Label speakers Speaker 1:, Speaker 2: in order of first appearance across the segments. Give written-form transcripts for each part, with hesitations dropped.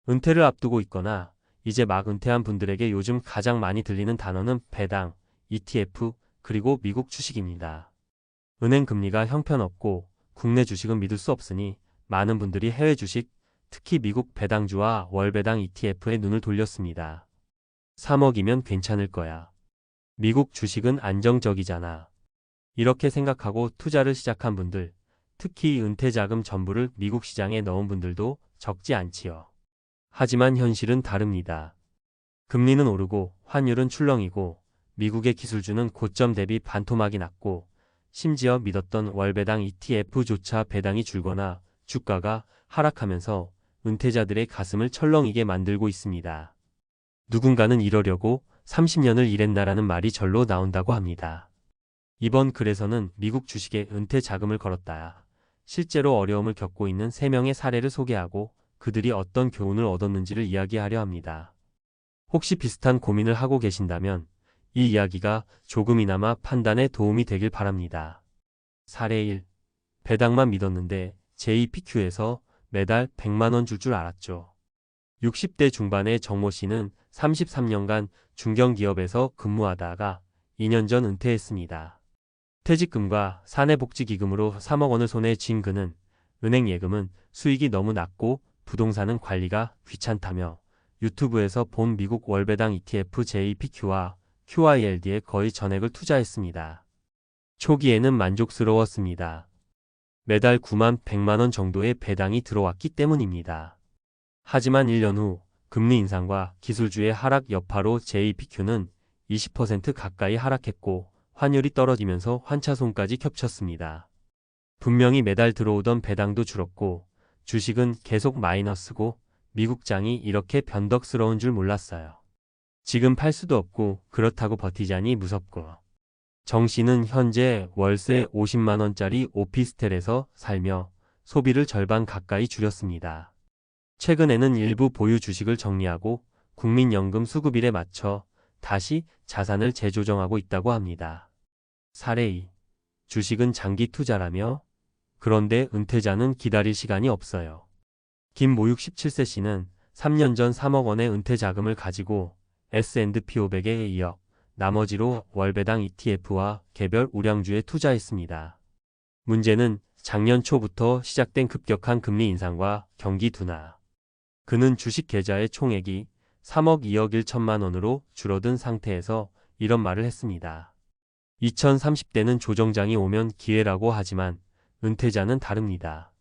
Speaker 1: 은퇴를 앞두고 있거나 이제 막 은퇴한 분들에게 요즘 가장 많이 들리는 단어는 배당, ETF, 그리고 미국 주식입니다. 은행 금리가 형편없고 국내 주식은 믿을 수 없으니 많은 분들이 해외 주식, 특히 미국 배당주와 월배당 ETF에 눈을 돌렸습니다. 3억이면 괜찮을 거야. 미국 주식은 안정적이잖아. 이렇게 생각하고 투자를 시작한 분들, 특히 은퇴 자금 전부를 미국 시장에 넣은 분들도 적지 않지요. 하지만 현실은 다릅니다. 금리는 오르고 환율은 출렁이고 미국의 기술주는 고점 대비 반토막이 났고 심지어 믿었던 월배당 ETF조차 배당이 줄거나 주가가 하락하면서 은퇴자들의 가슴을 철렁이게 만들고 있습니다. 누군가는 이러려고 30년을 일했나라는 말이 절로 나온다고 합니다. 이번 글에서는 미국 주식에 은퇴 자금을 걸었다. 실제로 어려움을 겪고 있는 3명의 사례를 소개하고 그들이 어떤 교훈을 얻었는지를 이야기하려 합니다. 혹시 비슷한 고민을 하고 계신다면 이 이야기가 조금이나마 판단에 도움이 되길 바랍니다. 사례 1. 배당만 믿었는데 JPQ에서 매달 100만원 줄 알았죠. 60대 중반의 정모 씨는 33년간 중견기업에서 근무하다가 2년 전 은퇴했습니다. 퇴직금과 사내복지기금으로 3억 원을 손에 쥔 그는 은행 예금은 수익이 너무 낮고 부동산은 관리가 귀찮다며 유튜브에서 본 미국 월배당 ETF JPQ와 QYLD에 거의 전액을 투자했습니다. 초기에는 만족스러웠습니다. 매달 9만 100만 원 정도의 배당이 들어왔기 때문입니다. 하지만 1년 후 금리 인상과 기술주의 하락 여파로 JPQ는 20% 가까이 하락했고 환율이 떨어지면서 환차손까지 겹쳤습니다. 분명히 매달 들어오던 배당도 줄었고 주식은 계속 마이너스고 미국장이 이렇게 변덕스러운 줄 몰랐어요. 지금 팔 수도 없고 그렇다고 버티자니 무섭고. 정 씨는 현재 월세 50만 원짜리 오피스텔에서 살며 소비를 절반 가까이 줄였습니다. 최근에는 일부 보유 주식을 정리하고 국민연금 수급일에 맞춰 다시 자산을 재조정하고 있다고 합니다. 사례 2. 주식은 장기 투자라며? 그런데 은퇴자는 기다릴 시간이 없어요. 김모육 17세 씨는 3년 전 3억 원의 은퇴 자금을 가지고 S&P 500에 이어 나머지로 월배당 ETF와 개별 우량주에 투자했습니다. 문제는 작년 초부터 시작된 급격한 금리 인상과 경기 둔화. 그는 주식 계좌의 총액이 3억 2억 1천만 원으로 줄어든 상태에서 이런 말을 했습니다. 2030대는 조정장이 오면 기회라고 하지만 은퇴자는 다릅니다.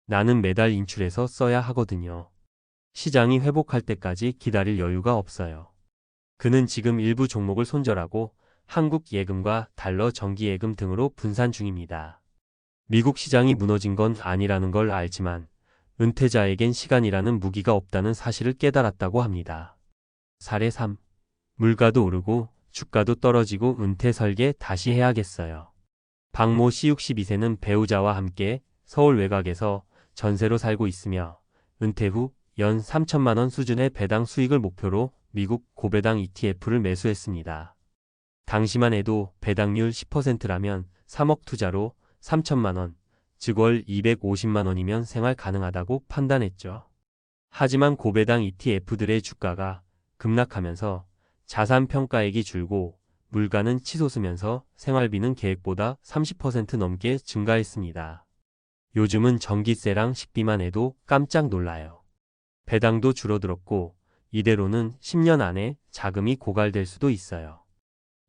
Speaker 1: 나는 매달 인출해서 써야 하거든요. 시장이 회복할 때까지 기다릴 여유가 없어요. 그는 지금 일부 종목을 손절하고 한국 예금과 달러 정기 예금 등으로 분산 중입니다. 미국 시장이 무너진 건 아니라는 걸 알지만 은퇴자에겐 시간이라는 무기가 없다는 사실을 깨달았다고 합니다. 사례 3. 물가도 오르고 주가도 떨어지고 은퇴 설계 다시 해야겠어요. 박모 씨 62세는 배우자와 함께 서울 외곽에서 전세로 살고 있으며 은퇴 후 연 3천만 원 수준의 배당 수익을 목표로 미국 고배당 ETF를 매수했습니다. 당시만 해도 배당률 10%라면 3억 투자로 3천만 원, 즉 월 250만 원이면 생활 가능하다고 판단했죠. 하지만 고배당 ETF들의 주가가 급락하면서 자산 평가액이 줄고 물가는 치솟으면서 생활비는 계획보다 30% 넘게 증가했습니다. 요즘은 전기세랑 식비만 해도 깜짝 놀라요. 배당도 줄어들었고 이대로는 10년 안에 자금이 고갈될 수도 있어요.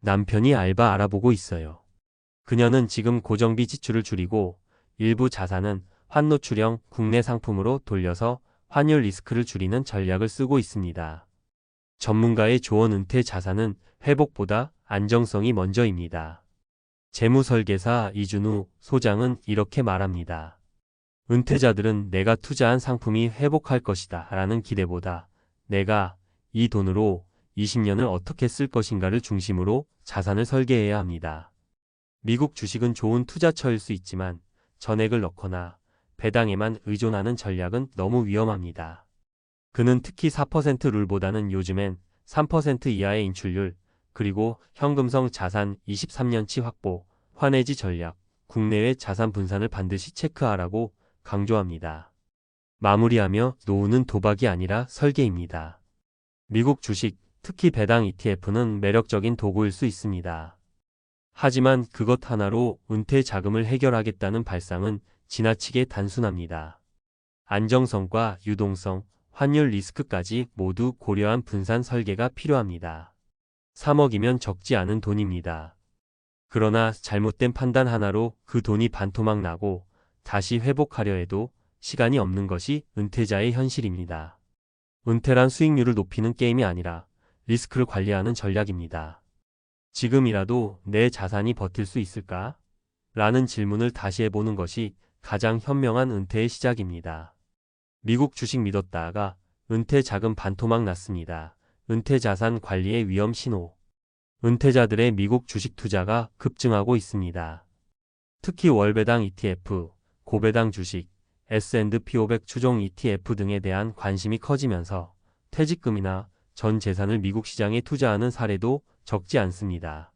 Speaker 1: 남편이 알바 알아보고 있어요. 그녀는 지금 고정비 지출을 줄이고 일부 자산은 환노출형 국내 상품으로 돌려서 환율 리스크를 줄이는 전략을 쓰고 있습니다. 전문가의 조언 은퇴 자산은 회복보다 안정성이 먼저입니다. 재무설계사 이준우 소장은 이렇게 말합니다. 은퇴자들은 내가 투자한 상품이 회복할 것이다 라는 기대보다 내가 이 돈으로 20년을 어떻게 쓸 것인가를 중심으로 자산을 설계해야 합니다. 미국 주식은 좋은 투자처일 수 있지만 전액을 넣거나 배당에만 의존하는 전략은 너무 위험합니다. 그는 특히 4% 룰보다는 요즘엔 3% 이하의 인출률, 그리고 현금성 자산 23년치 확보, 환해지 전략, 국내외 자산 분산을 반드시 체크하라고 강조합니다. 마무리하며 노후는 도박이 아니라 설계입니다. 미국 주식, 특히 배당 ETF는 매력적인 도구일 수 있습니다. 하지만 그것 하나로 은퇴 자금을 해결하겠다는 발상은 지나치게 단순합니다. 안정성과 유동성, 환율 리스크까지 모두 고려한 분산 설계가 필요합니다. 3억이면 적지 않은 돈입니다. 그러나 잘못된 판단 하나로 그 돈이 반토막 나고 다시 회복하려 해도 시간이 없는 것이 은퇴자의 현실입니다. 은퇴란 수익률을 높이는 게임이 아니라 리스크를 관리하는 전략입니다. 지금이라도 내 자산이 버틸 수 있을까? 라는 질문을 다시 해보는 것이 가장 현명한 은퇴의 시작입니다. 미국 주식 믿었다가 은퇴 자금 반토막 났습니다. 은퇴 자산 관리의 위험 신호. 은퇴자들의 미국 주식 투자가 급증하고 있습니다. 특히 월배당 ETF, 고배당 주식, S&P 500 추종 ETF 등에 대한 관심이 커지면서 퇴직금이나 전 재산을 미국 시장에 투자하는 사례도 적지 않습니다.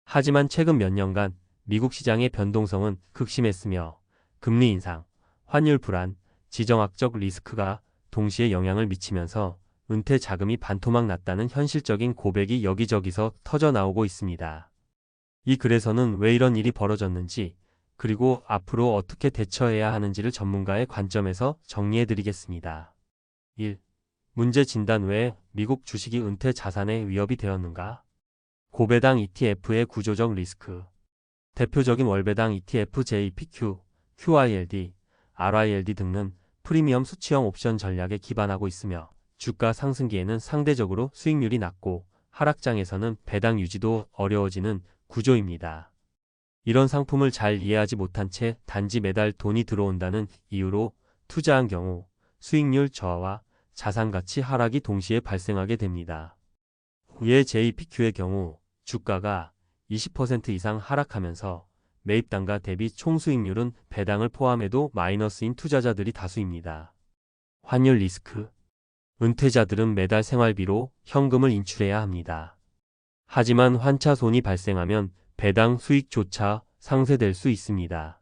Speaker 1: 하지만 최근 몇 년간 미국 시장의 변동성은 극심했으며 금리 인상, 환율 불안, 지정학적 리스크가 동시에 영향을 미치면서 은퇴 자금이 반토막 났다는 현실적인 고백이 여기저기서 터져 나오고 있습니다. 이 글에서는 왜 이런 일이 벌어졌는지, 그리고 앞으로 어떻게 대처해야 하는지를 전문가의 관점에서 정리해드리겠습니다. 1. 문제 진단 왜 미국 주식이 은퇴 자산의 위협이 되었는가? 고배당 ETF의 구조적 리스크. 대표적인 월배당 ETF JPQ, QILD, RILD 등은 프리미엄 수치형 옵션 전략에 기반하고 있으며 주가 상승기에는 상대적으로 수익률이 낮고 하락장에서는 배당 유지도 어려워지는 구조입니다. 이런 상품을 잘 이해하지 못한 채 단지 매달 돈이 들어온다는 이유로 투자한 경우 수익률 저하와 자산 가치 하락이 동시에 발생하게 됩니다. 이에 JPQ의 경우 주가가 20% 이상 하락하면서 매입단가 대비 총 수익률은 배당을 포함해도 마이너스인 투자자들이 다수입니다. 환율 리스크. 은퇴자들은 매달 생활비로 현금을 인출해야 합니다. 하지만 환차손이 발생하면 배당 수익조차 상쇄될 수 있습니다.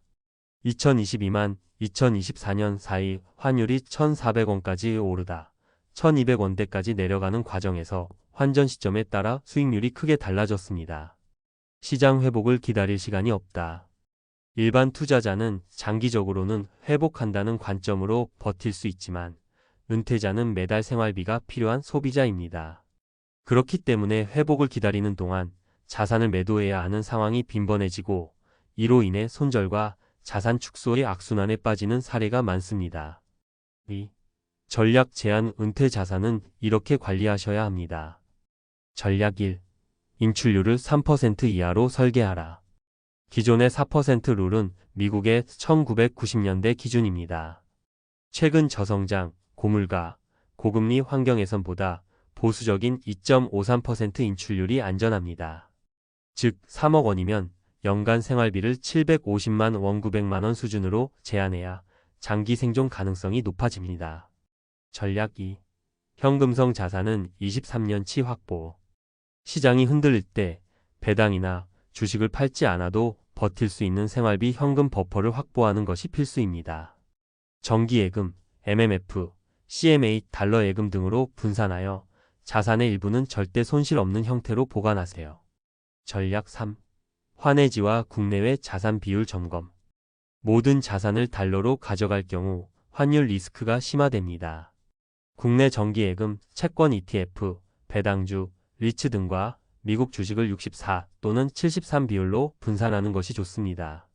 Speaker 1: 2022만 2024년 사이 환율이 1,400원까지 오르다 1,200원대까지 내려가는 과정에서 환전 시점에 따라 수익률이 크게 달라졌습니다. 시장 회복을 기다릴 시간이 없다. 일반 투자자는 장기적으로는 회복한다는 관점으로 버틸 수 있지만 은퇴자는 매달 생활비가 필요한 소비자입니다. 그렇기 때문에 회복을 기다리는 동안 자산을 매도해야 하는 상황이 빈번해지고 이로 인해 손절과 자산 축소의 악순환에 빠지는 사례가 많습니다. 2. 전략 제한 은퇴 자산은 이렇게 관리하셔야 합니다. 전략 1. 인출률을 3% 이하로 설계하라. 기존의 4% 룰은 미국의 1990년대 기준입니다. 최근 저성장, 고물가, 고금리 환경에선보다 보수적인 2.53% 인출률이 안전합니다. 즉 3억 원이면 연간 생활비를 750만 원 900만 원 수준으로 제한해야 장기 생존 가능성이 높아집니다. 전략 2. 현금성 자산은 23년치 확보. 시장이 흔들릴 때 배당이나 주식을 팔지 않아도 버틸 수 있는 생활비 현금 버퍼를 확보하는 것이 필수입니다. 정기예금, MMF, CMA 달러 예금 등으로 분산하여 자산의 일부는 절대 손실 없는 형태로 보관하세요. 전략 3. 환해지와 국내외 자산 비율 점검. 모든 자산을 달러로 가져갈 경우 환율 리스크가 심화됩니다. 국내 정기예금, 채권 ETF, 배당주, 리츠 등과 미국 주식을 64 또는 73 비율로 분산하는 것이 좋습니다.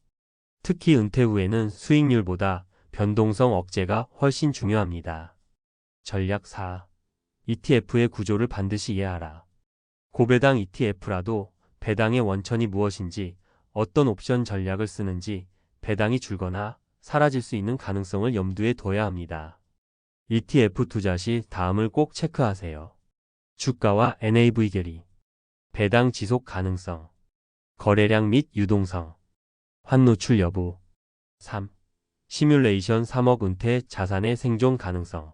Speaker 1: 특히 은퇴 후에는 수익률보다 변동성 억제가 훨씬 중요합니다. 전략 4. ETF의 구조를 반드시 이해하라. 고배당 ETF라도 배당의 원천이 무엇인지, 어떤 옵션 전략을 쓰는지, 배당이 줄거나 사라질 수 있는 가능성을 염두에 둬야 합니다. ETF 투자 시 다음을 꼭 체크하세요. 주가와 NAV 괴리, 배당 지속 가능성, 거래량 및 유동성, 환노출 여부. 3. 시뮬레이션 3억 은퇴 자산의 생존 가능성.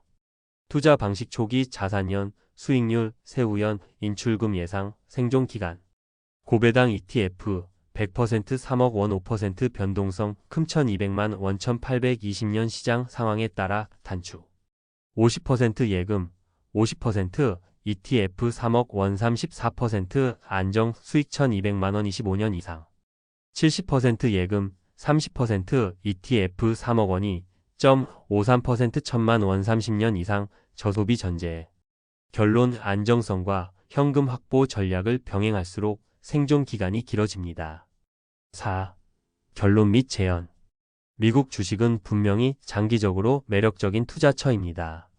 Speaker 1: 투자 방식 초기 자산연, 수익률, 세후연, 인출금 예상, 생존 기간. 고배당 ETF, 100% 3억 원 5% 변동성 금 1200만 원 1820년 시장 상황에 따라 단축 50% 예금 50% ETF 3억 원 34% 안정 수익 1200만 원 25년 이상 70% 예금 30% ETF 3억 원이 0.53% 1000만 원 30년 이상 저소비 전제 결론 안정성과 현금 확보 전략을 병행할수록 생존 기간이 길어집니다. 4. 결론 및 재현 미국 주식은 분명히 장기적으로 매력적인 투자처입니다.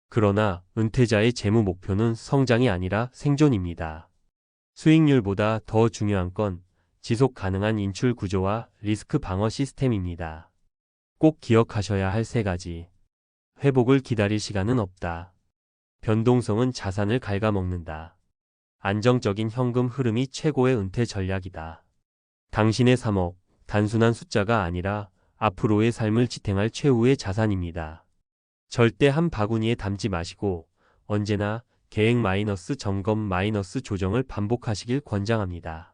Speaker 1: 그러나 은퇴자의 재무 목표는 성장이 아니라 생존입니다. 수익률보다 더 중요한 건 지속 가능한 인출 구조와 리스크 방어 시스템입니다. 꼭 기억하셔야 할 3가지. 회복을 기다릴 시간은 없다. 변동성은 자산을 갉아먹는다. 안정적인 현금 흐름이 최고의 은퇴 전략이다. 당신의 3억, 단순한 숫자가 아니라 앞으로의 삶을 지탱할 최후의 자산입니다. 절대 한 바구니에 담지 마시고 언제나 계획 마이너스 점검 마이너스 조정을 반복하시길 권장합니다.